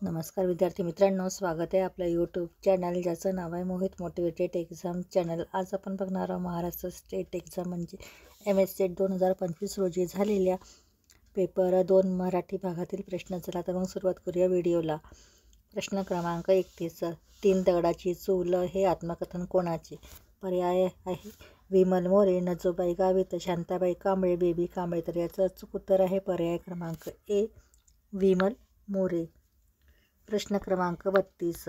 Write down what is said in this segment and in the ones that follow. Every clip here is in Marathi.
नमस्कार विद्यार्थी मित्रांनो, स्वागत आहे आपल्या यूट्यूब चॅनल ज्याचं नाव आहे मोहित मोटिवेटेड एक्झाम चॅनल। आज आपण बघणार आहोत महाराष्ट्र स्टेट एक्झाम म्हणजे MS स्टेट 2025 रोजी झालेल्या पेपर 2 मराठी भागातील प्रश्न। चला तर मग सुरुवात करूया व्हिडिओला। प्रश्न क्रमांक 31, 3 दगडाची चूल हे आत्मकथन कोणाचे? पर्याय आहे विमल मोरे, नजोबाई गावित, शांताबाई कांबळे, बेबी कांबळे। तर याचं अचूक उत्तर आहे पर्याय क्रमांक ए, विमल मोरे। प्रश्न क्रमांक 32,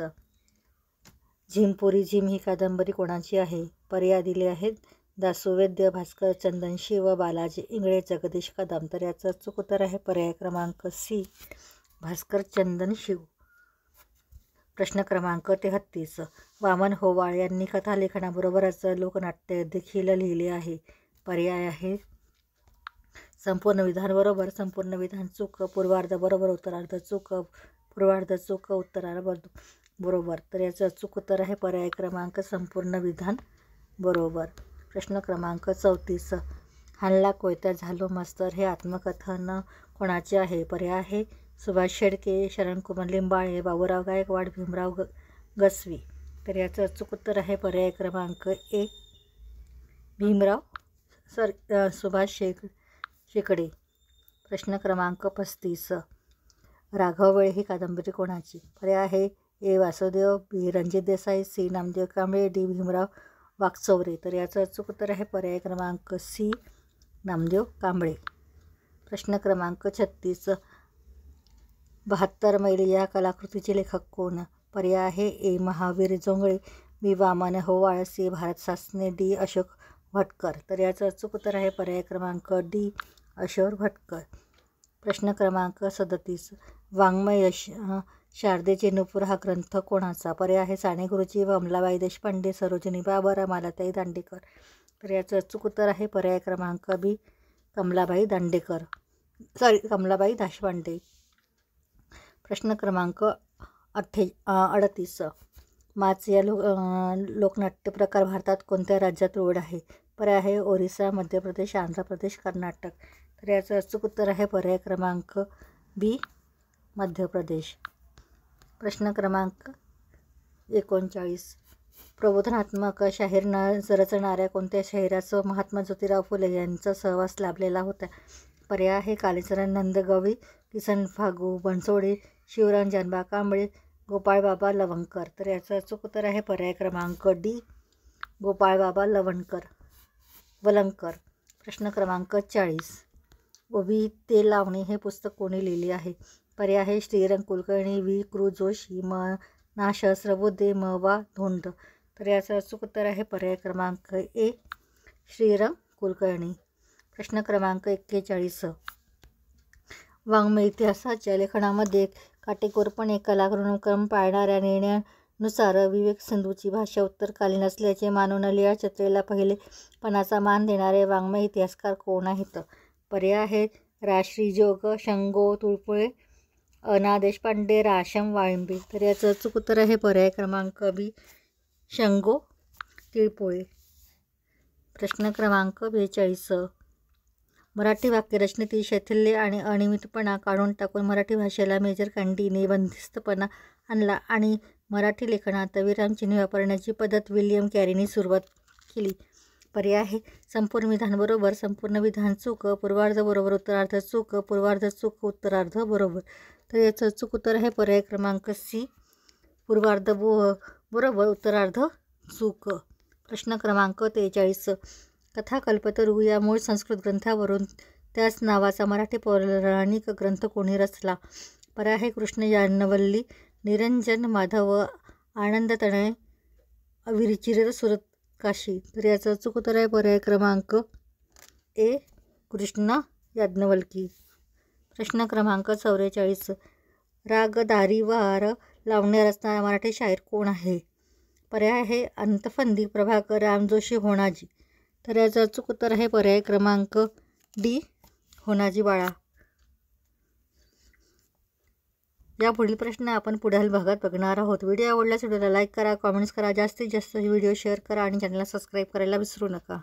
झिमपुरी झिम ही कादंबरी कोणाची आहे? पर्याय दिले आहेत दासू वैद्य, भास्कर चंदन शिव, बालाजी इंगळे, जगदीश कदम। तर याचं अचूक उत्तर आहे पर्याय क्रमांक सी, भास्कर चंदन शिव। प्रश्न क्रमांक 33, वामन होवाळ यांनी कथालेखनाबरोबरच लोकनाट्य देखील लिहिले आहे। पर्याय आहे संपूर्ण विधान बरोबर, संपूर्ण विधान चूक, पूर्वार्ध बरोबर, उत्तरार्ध चूक, पूर्वार्ध चूक, उत्तरार्ध बरोबर। तर याचं अचूक उत्तर आहे पर्याय क्रमांक संपूर्ण विधान बरोबर। प्रश्न क्रमांक 34, हाणला कोयत्या झालो मास्तर हे आत्मकथन कोणाचे आहे? पर्याय आहे सुभाष शेळके, शरणकुमार लिंबाळे, बाबूराव गायकवाड, भीमराव गस्वी। तर याचं अचूक उत्तर आहे पर्याय क्रमांक ए, सुभाष शेकडे। प्रश्न क्रमांक 35, राघववेळ ही कादंबरी कोणाची? पर्याय आहे ए वासुदेव, बी रणजित देसाई, सी नामदेव कांबळे, डी भीमराव वाकचौरे। तर याचं अचूक उत्तर आहे पर्याय क्रमांक सी, नामदेव कांबळे। प्रश्न क्रमांक 36, 72 मैल या कलाकृतीचे लेखक कोण? पर्याय आहे ए महावीर जोंगळे, बी वामन होवाळ, सी भारत सासने, डी अशोक भटकर। तर याचं अचूक उत्तर आहे पर्याय क्रमांक डी, अशोक भटकर। प्रश्न क्रमांक 37, वाङ्मय शारदेचे नुपूर हा ग्रंथ कोणाचा? पर्याय आहे साने गुरुजी, कमलाबाई देशपांडे, सरोजिनी बाबर, मालतीताई दांडेकर। तर याचं अचूक उत्तर आहे पर्याय क्रमांक बी, कमलाबाई देशपांडे। प्रश्न क्रमांक 38, माच या लोकनाट्य प्रकार भारतात कोणत्या राज्यात रूढ आहे? पर्याय आहे ओरिसा, मध्य प्रदेश, आंध्र प्रदेश, कर्नाटक। तर याचं अचूक उत्तर आहे पर्याय क्रमांक बी, मध्य प्रदेश। प्रश्न क्रमांक 39, प्रबोधनात्मक शाहीर रचणाऱ्या कोणत्या शाहिरास महात्मा ज्योतिराव फुले यांचा सहवास लाभलेला होता? पर्याय आहे कालीचरण नंदगवी, किसन फागू बनसोडे, शिवराम जानबा कांबळे, गोपाळबाबा लवणकर। तर याचं अचूक उत्तर आहे पर्याय क्रमांक डी, गोपाळबाबा वलंकर। प्रश्न क्रमांक 40, उभी ते लावणी हे पुस्तक कोणी लिहिले आहे? पर्याय आहे श्रीरंग कुलकर्णी, वी कृ जोशी, म ना सहस्रबुद्धे, म वा धोंड। तर याचं अचूक उत्तर आहे पर्याय क्रमांक ए, श्रीरंग कुलकर्णी। प्रश्न क्रमांक 41, वाङ्मय इतिहासाच्या लेखनामध्ये काटेकोरपणे कालानुक्रम पाळणाऱ्या निर्णयानुसार विवेक सिंधूची भाषा उत्तरकालीन असल्याचे मानून लीळा चित्रेला पहिले पणाचा मान देणारे वाङ्मय इतिहासकार कोण आहेत? पर्याय आहे रा श्रीजोग, शंगो तुळपुळे, ना देशपांडे, राशम वाळिंबे। तर याचं अचूक उत्तर आहे पर्याय क्रमांक बी, शंगो तिळपुळे। प्रश्न क्रमांक 42, मराठी वाक्यरचनेतील शैथिल्य आणि अनियमितपणा काढून टाकून मराठी भाषेला मेजर कँडीने बंदिस्तपणा आणला आणि मराठी लेखनात विरामचिन्हे वापरण्याची पद्धत विल्यम कॅरीने सुरुवात केली। पर्याय आहे संपूर्ण विधान बरोबर, संपूर्ण विधान चूक, पूर्वार्ध बरोबर, उत्तरार्ध चूक, पूर्वार्ध चूक, उत्तरार्ध बरोबर। तर याचं अचूक उत्तर आहे पर्याय क्रमांक सी, पूर्वार्ध बरोबर, उत्तरार्ध चूक। प्रश्न क्रमांक 43, कथाकल्पतरू या मूळ संस्कृत ग्रंथावरून त्याच नावाचा मराठी पौराणिक ग्रंथ कोणी रचला? पर्याय आहे कृष्ण याज्ञवल्क्य, निरंजन माधव, आनंद तनय, विरचित सुरतकाशी। तर याचं अचूक उत्तर आहे पर्याय क्रमांक ए, कृष्ण याज्ञवल्क्य। प्रश्न क्रमांक 44, राग दारीवार लावण्य रचणारा मराठी शाहीर कोण आहे? पर्याय आहे अंतफंदी, प्रभाकर, रामजोशी, होणाजी। तर याचं अचूक उत्तर आहे पर्याय क्रमांक डी, होणाजी बाळा। या पुढील प्रश्न आपण पुढील भागात बघणार आहोत। व्हिडिओ आवडल्यास व्हिडिओला लाईक करा, कॉमेंट्स करा, जास्तीत जास्त व्हिडिओ शेअर करा आणि चॅनलला सबस्क्राईब करायला विसरू नका।